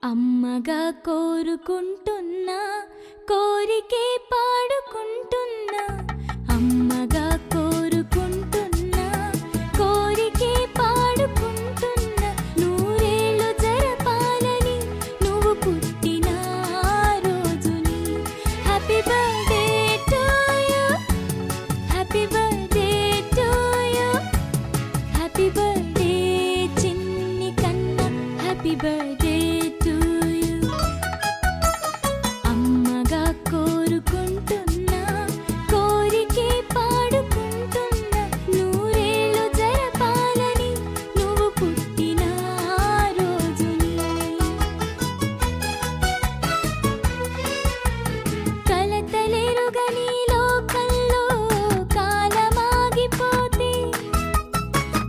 అమ్మగా కోరుకుంటున్నా కోరికే పాడుకుంటున్నా అమ్మగా కోరుకుంటున్నా కోరికే పాడుకుంటున్నా నూరేళ్ళు జరపాలని నువ్వు పుట్టిన రోజుని happy birthday to you happy birthday to you happy birthday చిన్ని కన్నా హ్యాపీ బర్త్డే టు యు అమ్మగా కోరుకుంటున్నా కోరికే పాడుకుంటున్నా నూరేళ్ళు జరపాలని నువ్వు పుట్టిన రోజుని కలతలెరుగని లోకంలో కాలమాగిపోతే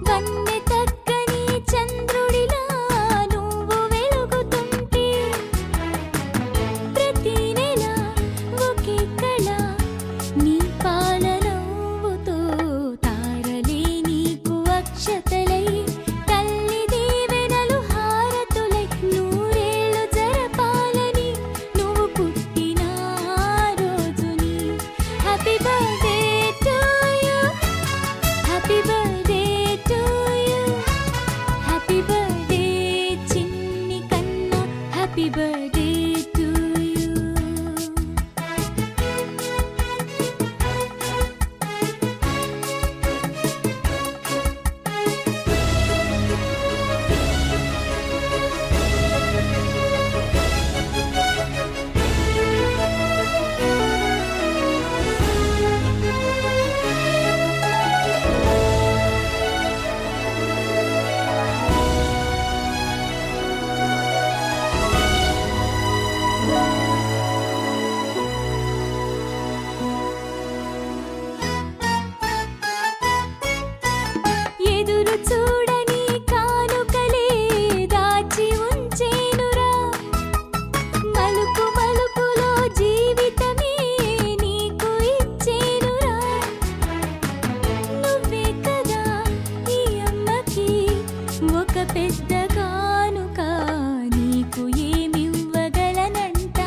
వన్నె తగ్గని చంద్రుడిలా నువ్వు వెలుగుతుంటే ప్రతి నెల ఒకే కళ నీ పాల నవ్వుతో తారలే నీకు అక్షతలై తల్లి దీవెనలు హారతులై నూరేళ్ళు జరపాలని నువ్వు పుట్టిన రోజుని happy birthday to you happy birthday to you happy birthday చిన్ని కన్నా హ్యాపీ బర్త్డే టు యు ఎదురు చూడని కానుకలే దాచి ఉంచేనురా మలుపు మలుపులో జీవితమే నీకు ఇచ్చేనురా నువ్వే కదా ఈ అమ్మకి ఒక పెద్ద కానుక నీకు ఏమివ్వగలనంట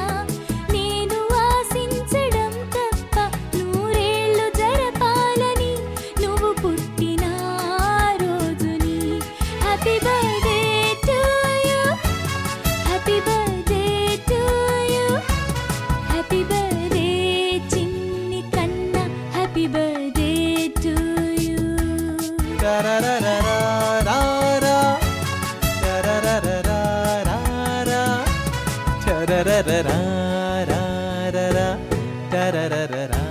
నేను ఆశించడం తప్ప నూరేళ్ళు జరపాలని నువ్వు పుట్టిన రోజుని happy birthday to you happy birthday to you happy birthday చిన్ని కన్నా happy birthday to you Tararararara, tararararara, tararararara, tarararara.